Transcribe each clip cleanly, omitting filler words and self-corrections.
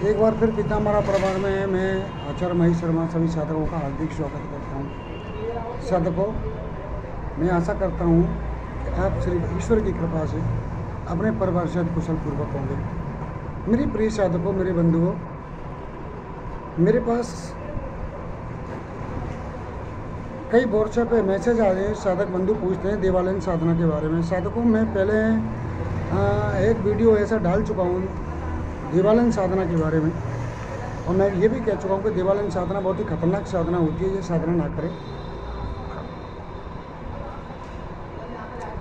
एक बार फिर पिता हमारा परिवार में मैं आचार्य महेश शर्मा सभी साधकों का हार्दिक स्वागत करता हूँ। साधकों, मैं आशा करता हूँ कि आप श्री ईश्वर की कृपा से अपने परिवार से कुशल पूर्वक होंगे। मेरी प्रिय साधकों, मेरे बंधुओं, मेरे पास कई व्हाट्सएप पे मैसेज आ रहे हैं। साधक बंधु पूछते हैं देवालयन साधना के बारे में। साधकों, मैं पहले एक वीडियो ऐसा डाल चुका हूँ देवालयन साधना के बारे में, और मैं ये भी कह चुका हूँ कि देवालयन साधना बहुत ही खतरनाक साधना होती है। ये साधना ना करें,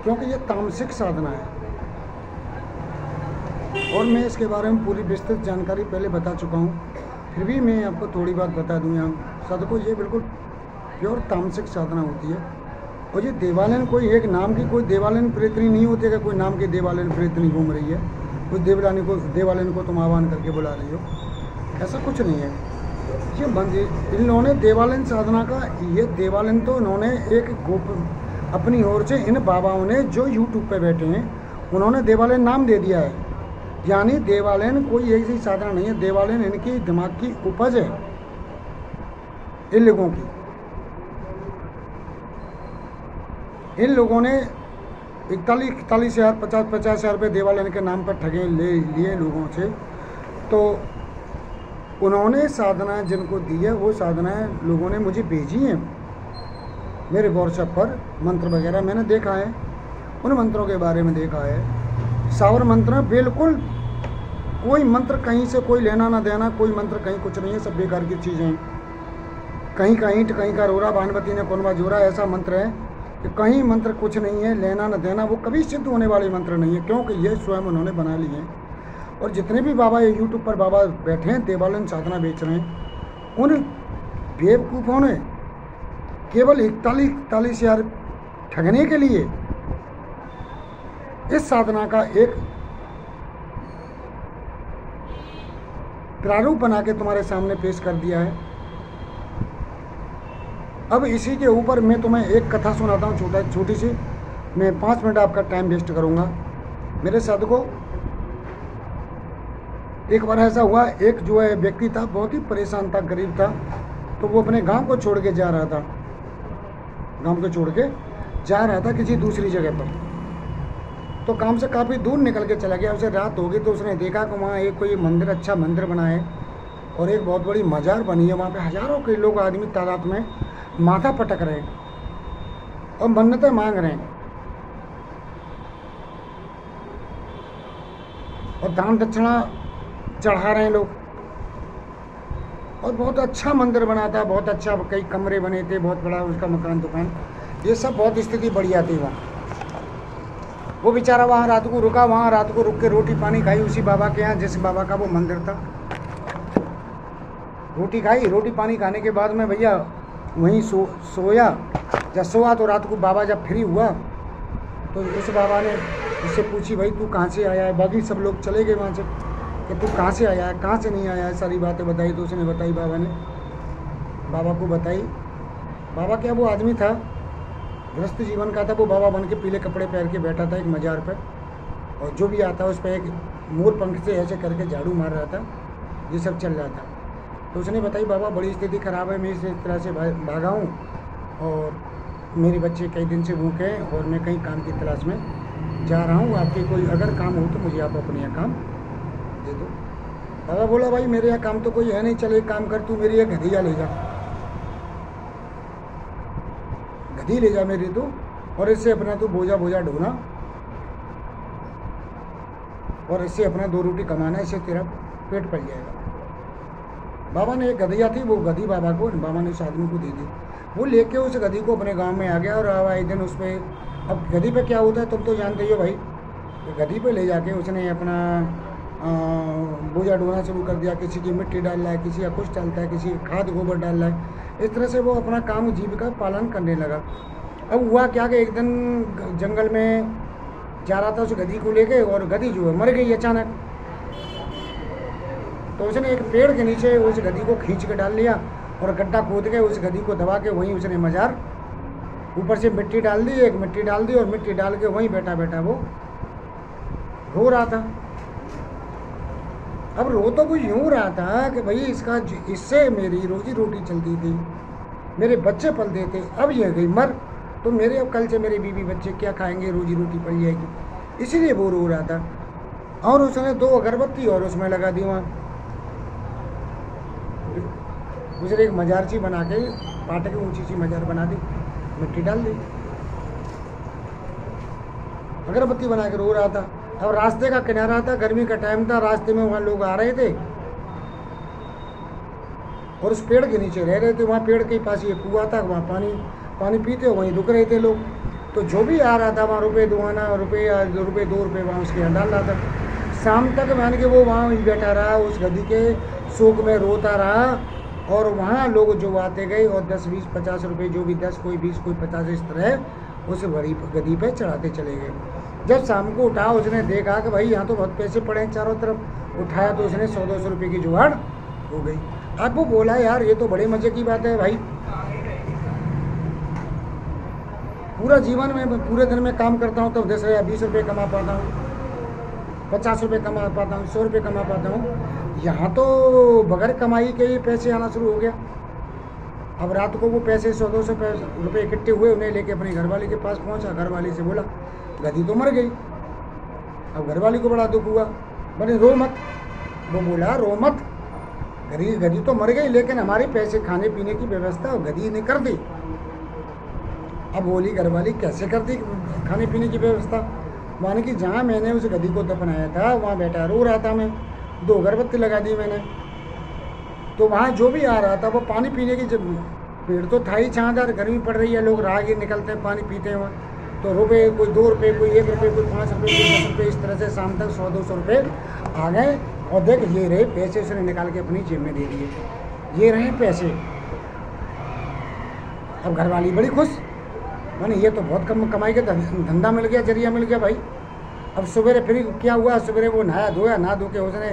क्योंकि ये तामसिक साधना है। और मैं इसके बारे में पूरी विस्तृत जानकारी पहले बता चुका हूँ, फिर भी मैं आपको थोड़ी बात बता दूँ यहाँ। साधकों, ये बिल्कुल प्योर तामसिक साधना होती है। और ये देवालयन कोई एक नाम की कोई देवालयन प्रेतनी नहीं होती है कि कोई नाम की देवालयन प्रेतनी घूम रही है, कोई देवालयन को तुम आह्वान करके बुला रही हो, ऐसा कुछ नहीं है। ये मंदिर इन्होंने देवालयन साधना का, ये देवालयन तो इन्होंने एक अपनी ओर से इन बाबाओं ने जो यूट्यूब पे बैठे हैं उन्होंने देवालयन नाम दे दिया है। यानी देवालयन कोई ऐसी साधना नहीं है, देवालयन इनकी दिमाग की उपज है, इन लोगों की। इन लोगों ने 41,000 50,000 रुपये देवालयन के नाम पर ठगे ले लिए लोगों से। तो उन्होंने साधना जिनको दी है वो साधनाएं लोगों ने मुझे भेजी हैं मेरे व्हाट्सएप पर। मंत्र वगैरह मैंने देखा है, उन मंत्रों के बारे में देखा है। सावर मंत्र बिल्कुल कोई मंत्र कहीं से कोई लेना ना देना, कोई मंत्र कहीं कुछ नहीं है, सब बेकार की चीज़ें हैं। कहीं का ईंट कहीं का रोरा, भानवती ने कोनवा जोरा, ऐसा मंत्र है कि कहीं मंत्र कुछ नहीं है, लेना न देना। वो कभी सिद्ध होने वाले मंत्र नहीं है, क्योंकि ये स्वयं उन्होंने बना लिए हैं। और जितने भी बाबा ये यूट्यूब पर बाबा बैठे हैं देवालयन साधना बेच रहे हैं, उन बेवकूफ़ों ने केवल 41,000 ठगने के लिए इस साधना का एक प्रारूप बना के तुम्हारे सामने पेश कर दिया है। अब इसी के ऊपर मैं तुम्हें एक कथा सुनाता हूँ, छोटी सी। मैं 5 मिनट आपका टाइम वेस्ट करूँगा। मेरे साधकों, एक बार ऐसा हुआ, एक जो है व्यक्ति था, बहुत ही परेशान था, गरीब था। तो वो अपने गांव को छोड़ के जा रहा था, गांव को छोड़ के जा रहा था किसी दूसरी जगह पर। तो गांव से काफ़ी दूर निकल के चला गया। उसे रात हो गई तो उसने देखा कि वहाँ एक कोई मंदिर, अच्छा मंदिर बना है और एक बहुत बड़ी मजार बनी है। वहाँ पे हज़ारों के लोग, आदमी तादाद में माथा पटक रहे हैं और मन्नतें मांग रहे हैं और दान दक्षिणा चढ़ा रहे हैं लोग। और बहुत अच्छा मंदिर बना था, बहुत अच्छा, कई कमरे बने थे, बहुत बड़ा उसका मकान दुकान, ये सब बहुत स्थिति बढ़िया थी वहाँ। वो बेचारा वहाँ रात को रुका, वहाँ रात को रुक के रोटी पानी खाई उसी बाबा के यहाँ, जिस बाबा का वो मंदिर था। रोटी खाई, रोटी पानी खाने के बाद में भैया वहीं सोया। जब सोया तो रात को बाबा जब फ्री हुआ तो उस बाबा ने उससे पूछी, भाई तू कहाँ से आया है? बाकी सब लोग चले गए वहाँ से कि तू कहाँ से आया है, कहाँ से नहीं आया है, सारी बातें बताई। तो उसने बताई, बाबा ने बाबा को बताई। बाबा क्या, वो आदमी था, गृहस्थ जीवन का था, वो बाबा बन के पीले कपड़े पहन के बैठा था एक मजार पर, और जो भी आता उस पर एक मोर पंख से ऐसे करके झाड़ू मार रहा था। ये सब चल रहा था। तो उसने बताई, बाबा बड़ी स्थिति ख़राब है, मैं इस तरह से भागा हूँ और मेरे बच्चे कई दिन से भूखे हैं और मैं कहीं काम की तलाश में जा रहा हूँ। आपके कोई अगर काम हो तो मुझे आप अपने यहाँ काम दे दो। बाबा बोला, भाई मेरे यहाँ काम तो कोई है नहीं, चल एक काम कर, तू मेरी एक गधिया ले जा, गधी ले जा मेरी तू, और इससे अपना तू बोझा ढोना और इससे अपना 2 रोटी कमाना, इससे तेरा पेट पल जाएगा। बाबा ने एक गधिया थी, वो गधी बाबा ने उस आदमी को दे दी। वो लेके उस गधी को अपने गांव में आ गया और आए दिन उस पर, अब गधी पे क्या होता है तुम तो जानते ही हो भाई। तो गधी पे ले जाके उसने अपना बोझा ढोना शुरू कर दिया। किसी की मिट्टी डाल रहा है, किसी का कुछ डालता है, किसी खाद गोबर डाल रहा है। इस तरह से वो अपना काम जीविका पालन करने लगा। अब हुआ क्या कि एक दिन जंगल में जा रहा था उस गधी को लेके, और गधी जो है मर गई अचानक। तो उसने एक पेड़ के नीचे उस गधी को खींच के डाल लिया और गड्ढा खोद के उस गधी को दबा के वहीं उसने मजार, ऊपर से मिट्टी डाल दी, एक मिट्टी डाल दी, और मिट्टी डाल के वहीं बैठा बैठा वो रो रहा था। अब रो तो कोई यूँ रहा था कि भाई इससे मेरी रोजी रोटी चलती थी, मेरे बच्चे पलते थे, अब ये गई मर, तो मेरे अब कल से मेरे बीवी बच्चे क्या खाएंगे, रोजी रोटी पल जाएगी, इसीलिए वो रो रहा था। और उसने 2 अगरबत्ती और उसमें लगा दी वहाँ, उसने एक मजारची बना के पाटे की ऊंची सी मजार बना दी, मिट्टी डाल दी, अगरबत्ती बना के रो रहा था। अब रास्ते का किनारा था, गर्मी का टाइम था, रास्ते में वहाँ लोग आ रहे थे और उस पेड़ के नीचे रह रहे थे। वहाँ पेड़ के पास ये कुआं था, वहाँ पानी पीते वहीं रुक रहे थे लोग। तो जो भी आ रहा था वहाँ रुपये 2 आना, रुपये 2 रुपये वहाँ उसके यहाँ डाल रहा था। शाम तक मान के वो वहाँ बैठा रहा, उस गधी के शोक में रोता रहा। और वहाँ लोग जो आते गए और 10, 20, 50 रुपये, जो भी 10, कोई 20, कोई 50, इस तरह उस गधी पे चढ़ाते चले गए। जब शाम को उठा, उसने देखा कि भाई यहाँ तो बहुत पैसे पड़े हैं चारों तरफ। उठाया तो उसने 100-200 रुपये की जुगाड़ हो गई। अब वो बोला यार ये तो बड़े मज़े की बात है भाई, पूरा जीवन में पूरे दिन में काम करता हूँ तो 10 या 20 रुपये कमा पाता हूँ, 50 रुपये कमा पाता हूँ, 100 रुपये कमा पाता हूँ। यहाँ तो बगैर कमाई के ही पैसे आना शुरू हो गया। अब रात को वो पैसे 100-200 रुपये इकट्ठे हुए, उन्हें लेके अपनी घरवाली के पास पहुँचा। घरवाली से बोला गधी तो मर गई। अब घरवाली को बड़ा दुख हुआ, बोले रो मत। वो बोला रो मत, गधी तो मर गई, लेकिन हमारे पैसे खाने पीने की व्यवस्था गधी ने कर दी। अब बोली घरवाली कैसे कर दी खाने पीने की व्यवस्था? माने कि जहाँ मैंने उस गधी को दफनाया था वहाँ बैठा रो रहा था मैं, 2 अगरबत्ती लगा दी मैंने, तो वहाँ जो भी आ रहा था वो पानी पीने की, जब पेड़ तो था ही छाँदार, गर्मी पड़ रही है, लोग राहगीर निकलते हैं पानी पीते हैं वहाँ। तो रुपये कोई 2 रुपये, कोई 1 रुपये, कोई 5 रुपये, कोई 10 रुपये, इस तरह से शाम तक 100-200 रुपये आ गए। और देख ये रहे पैसे, उसने निकाल के अपनी जेब में दे दिए, ये रहे पैसे। अब घरवाली बड़ी खुश, मैंने ये तो बहुत कम कमाई का धंधा मिल गया, जरिया मिल गया भाई। अब सवेरे फिर क्या हुआ, सवेरे वो नहा धो के उसने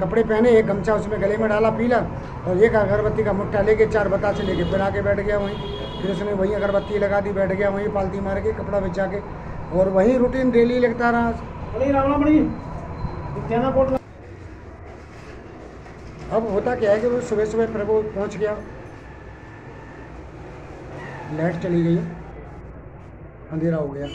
कपड़े पहने, एक गमछा उसमें गले में डाला पीला, और एक अगरबत्ती का मुट्ठा लेके 4 बतासे लेके फिर आके बैठ गया वहीं। फिर उसने वहीं अगरबत्ती लगा दी, बैठ गया वहीं पालती मार के कपड़ा बिछा के, और वहीं रूटीन डेली लगता रहा। अब होता क्या है कि वो सुबह सुबह फिर वो पहुँच गया, लाइट चली गई, अंधेरा हो गया।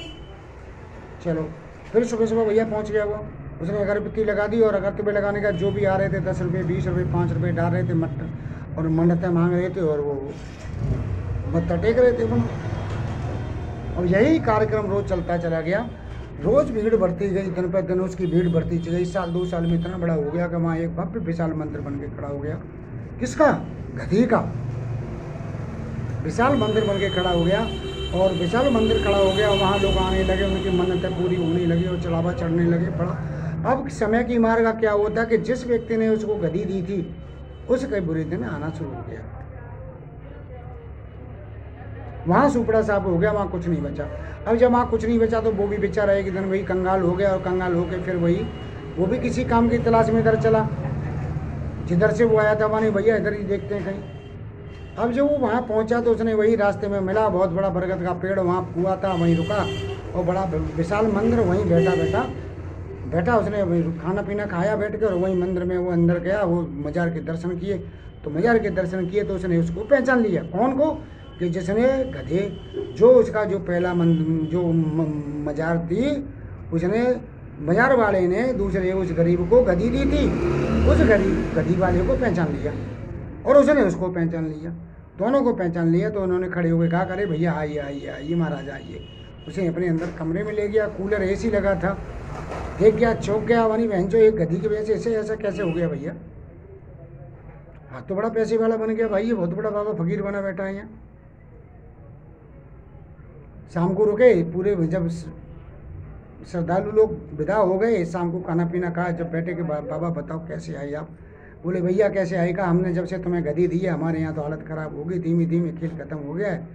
चलो फिर सुबह सुबह भैया पहुंच गया वो, उसने अगरबत्ती लगा दी, और अगरबत्ती लगाने का जो भी आ रहे थे 10 रुपये, 20 रुपये, 5 रुपये डाल रहे थे मट और मन्नतें मांग रहे थे, और वो मत्था टेक रहे थे अपन। और यही कार्यक्रम रोज़ चलता चला गया, रोज़ भीड़ बढ़ती गई, दिन पर दिन उसकी भीड़ बढ़ती चली गई। 1-2 साल में इतना बड़ा हो गया कि वहाँ एक भव्य विशाल मंदिर बन के खड़ा हो गया। किसका? गधी का विशाल मंदिर बन के खड़ा हो गया। और विशाल मंदिर खड़ा हो गया, वहाँ लोग आने लगे, उनकी मन्नतें पूरी होने लगी और चढ़ावा चढ़ने लगे पड़ा। अब समय की मार का क्या होता कि जिस व्यक्ति ने उसको गधी दी थी उसके बुरे दिन आना शुरू हो गया, वहाँ सुपड़ा साफ हो गया, वहाँ कुछ नहीं बचा। अब जब वहाँ कुछ नहीं बचा तो वो भी बेचारा एक दिन वही कंगाल हो गया, और कंगाल होकर फिर वो भी किसी काम की तलाश में इधर चला, जिधर से वो आया था वहाँ नहीं, भैया इधर ही देखते हैं कहीं। अब जब वो वहाँ पहुँचा तो उसने वही रास्ते में मिला, बहुत बड़ा बरगद का पेड़ वहाँ हुआ था, वहीं रुका, और बड़ा विशाल मंदिर, वहीं बैठा उसने खाना पीना खाया बैठ कर, और वहीं मंदिर में वो अंदर गया, वो मजार के दर्शन किए। तो मजार के दर्शन किए तो उसने उसको पहचान लिया। कौन को? कि जिसने गधे, जो उसका जो पहला जो मजार थी, उसने मजार वाले ने दूसरे उस गरीब को गधी दी थी, उस गधी वाले को पहचान लिया, और उसने उसको पहचान लिया, दोनों को पहचान लिया। तो उन्होंने खड़े होकर कहा अरे भैया आइए महाराज आइए। उसे अपने अंदर कमरे में ले गया, कूलर AC लगा था, देख गया, चौंक गया, वानी बहन जो एक गधी की वजह से ऐसा कैसे हो गया भैया? हाँ तो बड़ा पैसे वाला बन गया भाई, ये बहुत बड़ा बाबा फकीर बना बैठा है यहाँ। शाम को रुके पूरे, जब श्रद्धालु लोग विदा हो गए, शाम को खाना पीना खाया, जब बैठे कि बाबा बताओ कैसे आए आप? बोले भैया कैसे आएगा, हमने जब से तुम्हें गधी दी है हमारे यहाँ तो हालत ख़राब हो गई, धीमे धीमे खेल खत्म हो गया है,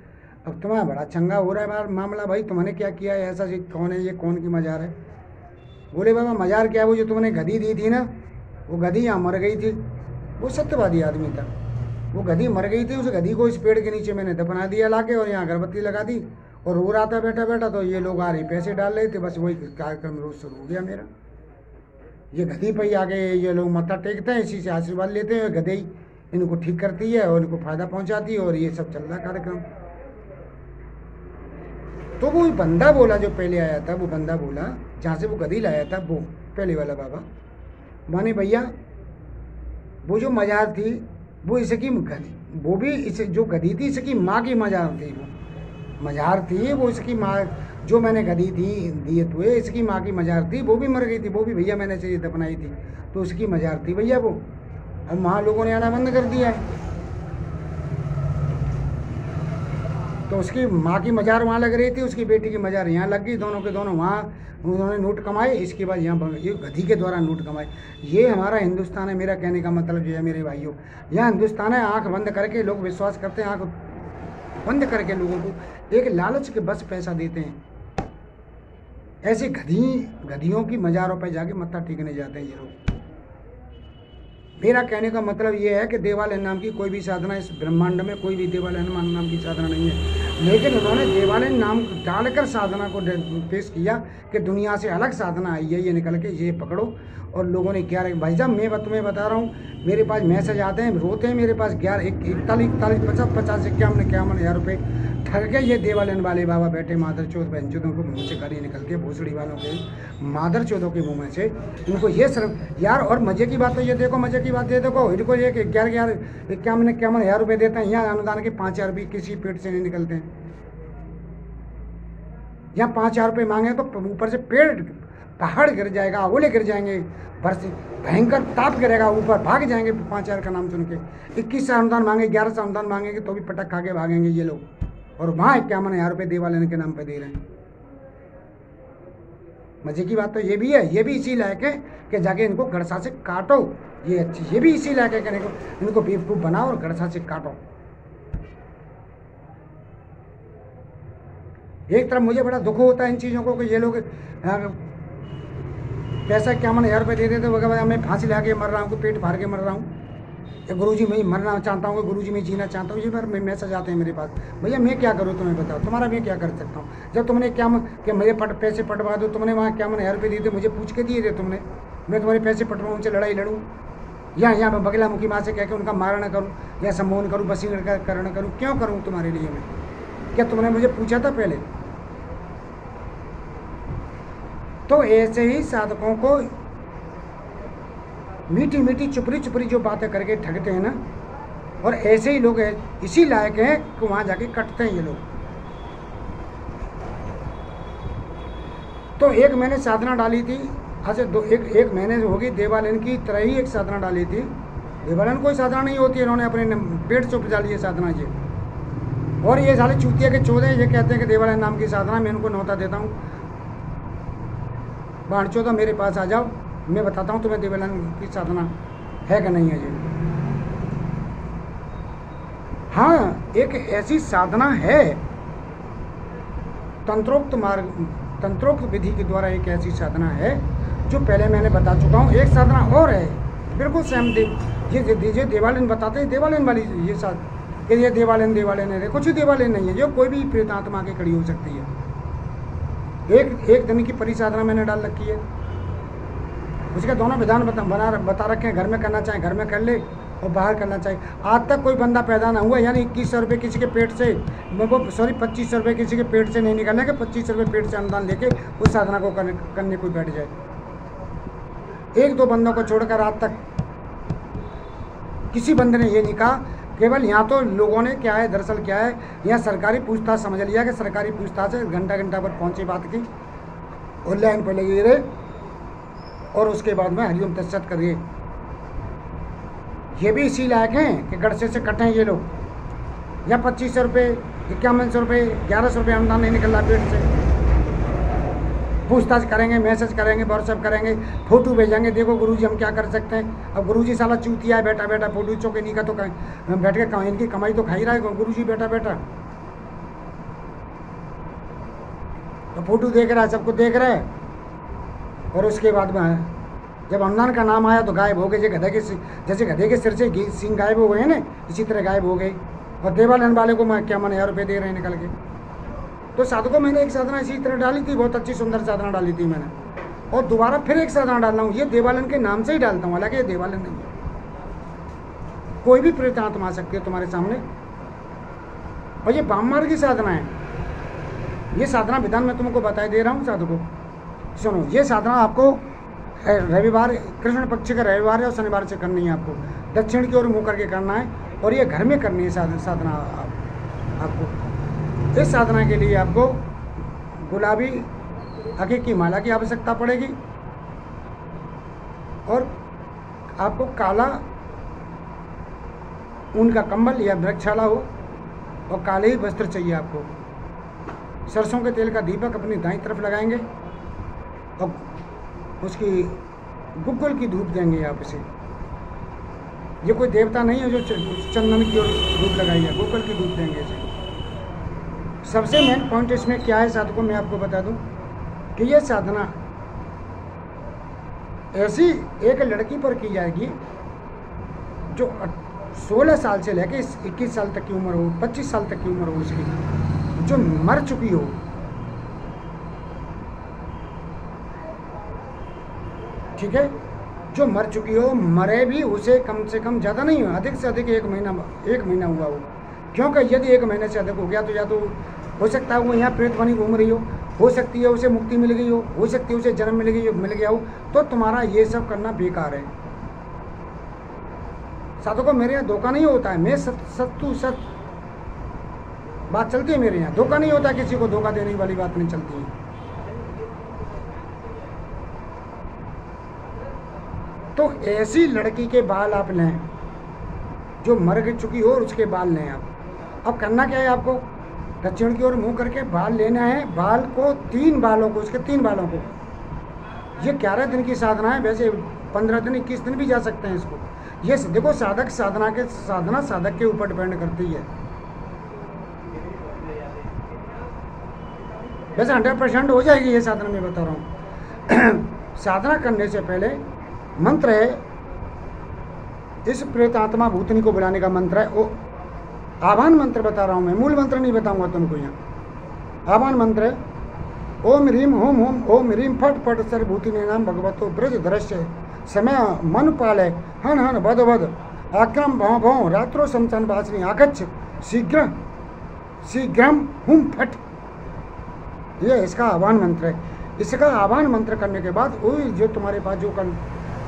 अब तुम्हारा बड़ा चंगा हो रहा है मामला। भाई तुमने क्या किया है ऐसा? कौन है ये, कौन की मजार है? बोले बाबा मजार क्या है, वो जो तुमने गधी दी थी ना, वो गधी यहाँ मर गई थी। वो सत्यवादी आदमी था, वो गधी मर गई थी, उस गधी को इस पेड़ के नीचे मैंने दफना दिया लाके, और यहाँ अगरबत्ती लगा दी, और रो रहा था बैठा बैठा। तो ये लोग आ रहे पैसे डाल रहे थे, बस वही कार्यक्रम रोज शुरू हो गया मेरा। ये गधी पे ही आगे ये लोग मत्था टेकते हैं, इसी से आशीर्वाद लेते हैं। गधे ही इनको ठीक करती है और इनको फ़ायदा पहुंचाती है, और ये सब चल रहा कार्यक्रम। तो वो बंदा बोला जो पहले आया था, वो बंदा बोला जहाँ से वो गधी लाया था, वो पहले वाला बाबा, माने भैया वो जो मजार थी वो इसकी वो भी इस जो गधी थी इसकी माँ की मजार थी। वो मजार थी, वो इसकी माँ, जो मैंने गधी थी दिए हुए इसकी माँ की मजार थी, वो भी मर गई थी, वो भी भैया मैंने से दफनाई थी, तो उसकी मजार थी भैया वो। अब वहाँ लोगों ने आना बंद कर दिया है, तो उसकी माँ की मजार वहाँ लग रही थी, उसकी बेटी की मजार यहाँ लग गई, दोनों के दोनों वहाँ उन्होंने नोट कमाए। इसके बाद यहाँ ये गधी के द्वारा नोट कमाए। ये हमारा हिंदुस्तान है। मेरा कहने का मतलब जो है मेरे भाइयों, यह हिंदुस्तान है। आंख बंद करके लोग विश्वास करते हैं, आंख बंद करके लोगों को एक लालच के बस पैसा देते हैं। ऐसे गधियों की मजारों पर जाके मत्था टेकने जाते हैं ये लोग। मेरा कहने का मतलब ये है कि देवालय नाम की कोई भी साधना इस ब्रह्मांड में, कोई भी देवालय हनुमान नाम की साधना नहीं है। लेकिन उन्होंने देवालय नाम डालकर साधना को पेश किया कि दुनिया से अलग साधना आई है, ये निकल के ये पकड़ो। और लोगों ने क्या रहे भाई साहब, मैं तुम्हें बता रहा हूँ, मेरे पास मैसेज आते हैं, रोते हैं मेरे पास 41 50 51 हज़ार रुपये ठग के ये देवालयन वाले बाबा बैठे मादर चौथ बहनचोदों को मुँह से गाली निकल के, भोसड़ी वालों के मादर चौथों के मुँह में से इनको ये सिर्फ यार। और मजे की बात तो ये देखो, मजे की बात ये देखो, इनको ये 11 हज़ार रुपये देते हैं, यहाँ अनुदान के 5,000 भी किसी पेट से नहीं निकलते हैं। यहाँ 5,000 रुपये मांगे तो ऊपर से पहाड़ गिर जाएगा, ओले गिर जाएंगे, बरस भयंकर ताप गिरेगा, ऊपर भाग जाएंगे 5,000 का नाम सुन के। 21 अनुदान मांगे, 11 अनुदान मांगेंगे तो भी पटक खा के भागेंगे ये लोग। और वहाँ 51 हज़ार रुपये देवालय के नाम पे दे रहे हैं। मजे की बात तो ये भी है, ये भी इसी लायक है कि जाके इनको गड़सा से काटो। ये अच्छी, ये भी इसी लायक है कि इनको बेवकूफ़ बनाओ और गड़सा से काटो। एक तरफ मुझे बड़ा दुख होता है इन चीज़ों को कि ये लोग पैसा 51 हज़ार रुपये दे देते, वगैरह मैं फांसी लगा के मर रहा हूँ, पेट फाड़ के मर रहा हूँ, या गुरुजी मैं मरना चाहता हूँ, गुरुजी मैं जीना चाहता हूँ। ये बार मैसेज आते हैं मेरे पास, भैया मैं क्या करूँ तुम्हें बताओ, तुम्हारा मैं क्या कर सकता हूँ। जब तुमने क्या कि मेरे पैसे पटवा दो, तुमने वहाँ 51 हज़ार रुपये दिए थे, मुझे पूछ के दिए थे तुमने, मैं तुम्हारे पैसे पटवाऊँ, उनसे लड़ाई लड़ूँ, या यहाँ बगला मुखी माँ से कह के उनका मारण करूँ, या सम्मोहन करूँ, वशीकरण करूँ, क्यों करूँ तुम्हारे लिए मैं? क्या तुमने मुझे पूछा था पहले? तो ऐसे ही साधकों को मीठी मीठी चुपड़ी चुपड़ी जो बातें करके ठगते हैं ना, और ऐसे ही लोग इसी लायक हैं कि वहाँ जाके कटते हैं ये लोग। तो एक मैंने साधना डाली थी, अच्छा एक महीने होगी, देवालयन की तरह ही एक साधना डाली थी। देवालयन कोई साधना नहीं होती, इन्होंने अपने पेट से उपजा ली है साधना ये। और ये साले चूतिया के चौदह ये कहते हैं कि देवालयन नाम की साधना, मैं उनको न्योता देता हूँ, बाढ़ चौदह मेरे पास आ जाओ, मैं बताता हूँ तुम्हें देवालयन की साधना है कि नहीं है जी। हाँ, एक ऐसी साधना है, तंत्रोक्त विधि के द्वारा एक ऐसी साधना है जो पहले मैंने बता चुका हूँ। एक साधना और है बिल्कुल सेम ये देवालयन बताते हैं, देवालयन वाली ये कि ये देवालयन है, कुछ ही देवालयन नहीं है, जो कोई भी प्रेतात्मा के खड़ी हो सकती है। एक दिन की परी साधना मैंने डाल रखी है, उसके दोनों विधान बता रखे हैं। घर में करना चाहे घर में कर ले, और बाहर करना चाहिए। आज तक कोई बंदा पैदा ना हुआ, यानी 2100 रुपये किसी के पेट से, 2500 रुपये किसी के पेट से नहीं निकलने के 2500 रुपये पेट से अनुदान लेके उस साधना को करने कोई बैठ जाए। एक दो बंदों को छोड़कर आज तक किसी बंदे ने ये नहीं कहा। केवल यहाँ तो लोगों ने क्या है, दरअसल क्या है, यहाँ सरकारी पूछताछ समझ लिया कि सरकारी पूछताछ है, घंटा पर पहुँची बात की और लाइन पर लगी रहे, और उसके बाद में हरिओम तत्सत करिए। ये भी इसी लायक हैं कि गड़से से कटें ये लोग, या 2500 रुपये, 5100 रुपये, 1100 रुपये अनुदान नहीं निकल रहा पेट से। पूछताछ करेंगे, मैसेज करेंगे, व्हाट्सएप करेंगे, फोटो भेजेंगे, देखो गुरुजी हम क्या कर सकते हैं। अब गुरुजी साला चूतिया है, बैठा फोटो चौके नहीं का तो बैठ के इनकी कमाई तो खा ही रहा है गुरुजी बैठा तो फोटो देख रहा है, सबको देख रहा है। और उसके बाद में जब अनुदान का नाम आया तो गायब हो गए, जैसे गधे के सिर से सींग गायब हो गए हैं ना, इसी तरह गायब हो गए। और देवालयन वाले को 51 हज़ार रुपये दे रहे हैं निकल के। तो साधकों मैंने एक साधना इसी तरह डाली थी, बहुत अच्छी सुंदर साधना डाली थी मैंने। और दोबारा फिर एक साधना डाल रहा हूँ। ये देवालन के नाम से ही डालता हूँ, हालांकि ये देवालन नहीं है। कोई भी प्रेत आत्मा आ सकती है तुम्हारे सामने। और ये वाम मार्ग की साधना है। ये साधना विधान मैं तुमको बता दे रहा हूँ साधकों, सुनो। ये साधना आपको रविवार, कृष्ण पक्ष का रविवार और शनिवार से करनी है। आपको दक्षिण की ओर मुँह करके करना है और ये घर में करनी है साधना आपको। इस साधना के लिए आपको गुलाबी आगे की माला की आवश्यकता पड़ेगी और आपको काला ऊन का कंबल या वृक्षाला हो और काले ही वस्त्र चाहिए आपको। सरसों के तेल का दीपक अपनी दाईं तरफ लगाएंगे और उसकी गुग्गल की धूप देंगे आप इसे। ये कोई देवता नहीं है जो चंदन की ओर धूप लगाई है, गुग्गल की धूप देंगे इसे। सबसे मेन पॉइंट इसमें क्या है साधकों, मैं आपको बता दूं कि यह साधना ऐसी एक लड़की पर की जाएगी जो 16 साल से लेकर 21 साल तक की उम्र हो, 25 साल तक की उम्र हो उसकी, जो मर चुकी हो। ठीक है, जो मर चुकी हो, मरे भी उसे कम से कम, ज़्यादा नहीं हो, अधिक से अधिक 1 महीना हुआ हो। क्योंकि यदि 1 महीने से अधिक हो गया तो या तो हो सकता है वो यहाँ प्रेत बनी घूम रही हो सकती है उसे मुक्ति मिल गई हो सकती है उसे जन्म मिल गया हो, तो तुम्हारा ये सब करना बेकार है। साधकों, मेरे यहाँ धोखा नहीं होता है, मैं सत बात चलती है मेरे यहाँ। धोखा नहीं होता, किसी को धोखा देने वाली बात नहीं चलती है। तो ऐसी लड़की के बाल आप लें जो मर चुकी हो और उसके बाल लें आप। अब करना क्या है आपको, दक्षिण की ओर मुंह करके बाल लेना है। बाल को 3 बालों को, उसके 3 बालों को, ये 11 दिन की साधना है। वैसे 15 दिन 21 दिन भी जा सकते हैं इसको। ये देखो साधना साधक के ऊपर डिपेंड करती है। वैसे 100% हो जाएगी ये साधना, मैं बता रहा हूँ। साधना करने से पहले मंत्र है, इस प्रेत आत्मा भूतनी को बुलाने का मंत्र है। वो आह्वान मंत्र बता रहा हूँ मैं, मूल मंत्र नहीं बताऊंगा तुमको यहाँ। आह्वान मंत्र है ओम ह्रीम होम होम ओम ह्रीम फट फट सर्वभूतिने नाम भगवतो ब्रज दृश्य समय मन पालय हन हन बद बद आक्रम भौ भौ रात्रो शमशान वासिनी आगच्छ शीघ्र शीघ्रम हुम फट। ये इसका आह्वान मंत्र है। इसका आह्वान मंत्र करने के बाद वो जो तुम्हारे पास जो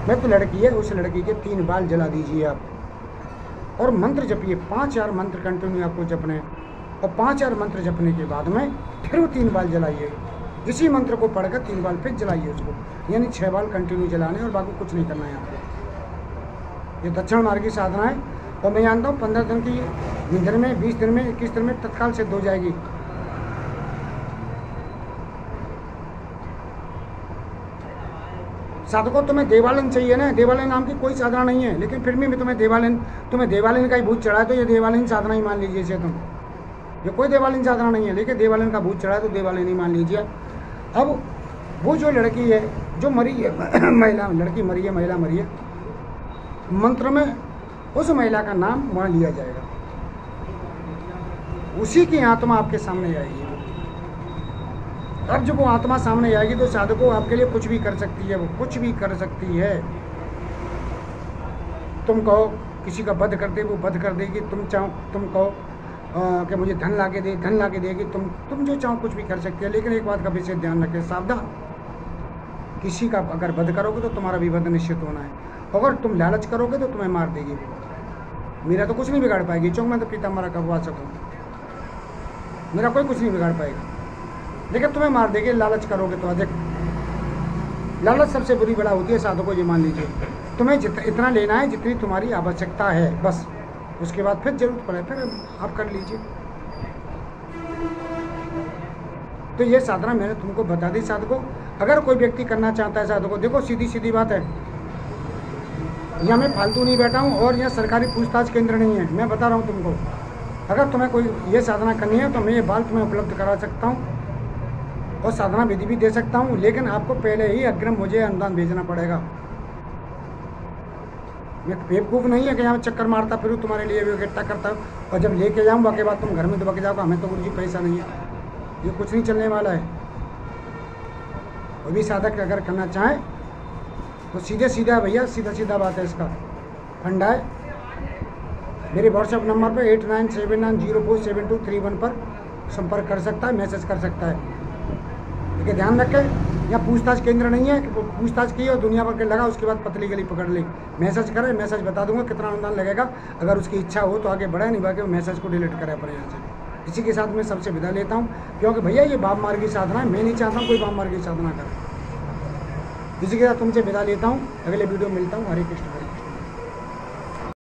मृत लड़की है, उस लड़की के 3 बाल जला दीजिए आप और मंत्र जपिए। 5 मंत्र कंटिन्यू आपको जपने हैं और 5 मंत्र जपने के बाद में फिर वो 3 बाल जलाइए। इसी मंत्र को पढ़कर 3 बाल फिर जलाइए उसको, यानी 6 बाल कंटिन्यू जलाने और बाकी कुछ नहीं करना है आपको। ये दक्षिण मार्ग की साधना है और मैं जानता हूँ 15 दिन की, 20 दिन में, 20 दिन में, 21 दिन में तत्काल सिद्ध हो जाएगी। साधकों, तुम्हें देवालन चाहिए ना, देवालन नाम की कोई साधना नहीं है, लेकिन फिर भी तुम्हें देवालन का ही भूत चढ़ा है तो ये देवालन साधना ही मान लीजिए इसे तुम। ये कोई देवालन साधना नहीं है, लेकिन देवालन का भूत चढ़ा है तो देवालन ही मान लीजिए। अब वो जो लड़की है जो मरी है, महिला लड़की मरी है, महिला मरी है, मंत्र में उस महिला का नाम वहाँ लिया जाएगा, उसी की आत्मा आपके सामने आएगी। अब जब वो आत्मा सामने आएगी तो साधकों आपके लिए कुछ भी कर सकती है, वो कुछ भी कर सकती है। तुम कहो किसी का वध कर दे, वो वध कर देगी। तुम चाहो, तुम कहो कि मुझे धन ला के दे, धन ला के देगी। तुम जो चाहो कुछ भी कर सकती है। लेकिन एक बात का विशेष ध्यान रखें, सावधान, किसी का अगर वध करोगे तो तुम्हारा भी वध निश्चित होना है। अगर तुम लालच करोगे तो तुम्हें मार देगी। मेरा तो कुछ नहीं बिगाड़ पाएगी, चौक मैं तो पीताम्बरा कबवा सकूँ, मेरा कोई कुछ नहीं बिगाड़ पाएगा, लेकिन तुम्हें मार देगी। लालच करोगे तो अधिक, लालच सबसे बुरी बला होती है साधकों, ये मान लीजिए। तुम्हें इतना लेना है जितनी तुम्हारी आवश्यकता है, बस। उसके बाद फिर जरूरत पड़े फिर आप कर लीजिए। तो ये साधना मैंने तुमको बता दी साधकों। अगर कोई व्यक्ति करना चाहता है साधकों, देखो सीधी सीधी बात है, यहाँ मैं फालतू नहीं बैठा हूँ और यहाँ सरकारी पूछताछ केंद्र नहीं है। मैं बता रहा हूँ तुमको, अगर तुम्हें कोई ये साधना करनी है तो मैं ये बाल तुम्हें उपलब्ध करा सकता हूँ और साधना विधि भी दे सकता हूँ, लेकिन आपको पहले ही अग्रिम मुझे अनुदान भेजना पड़ेगा। मैं बेवकूफ़ नहीं है कि यहाँ चक्कर मारता फिर तुम्हारे लिए भी इकट्ठा करता हूँ और जब लेके जाऊँगा के बाद तुम घर में दबक जाओगे, हमें तो गुरुजी पैसा नहीं है, ये कुछ नहीं चलने वाला है। कोई भी साधक अगर करना चाहें तो सीधे सीधा भैया, सीधा सीधा बात है, इसका फंडा है। मेरे व्हाट्सएप नंबर पर 8979047231 पर संपर्क कर सकता है, मैसेज कर सकता है। ठीक है, ध्यान रखें, यहाँ पूछताछ केंद्र नहीं है कि पूछताछ की और दुनिया भर के लगा उसके बाद पतली गली पकड़ ली। मैसेज करें, मैसेज बता दूंगा कितना अनुदान लगेगा, अगर उसकी इच्छा हो तो आगे बढ़े, नहीं बाकी मैसेज को डिलीट करें पर यहाँ से। इसी के साथ मैं सबसे विदा लेता हूँ, क्योंकि भैया ये वाम मार्ग की साधना है, मैं नहीं चाहता हूँ कोई वाम मार्ग की साधना करे। इसी के साथ तुमसे विदा लेता हूँ, अगले वीडियो में मिलता हूँ। हरे कृष्ण।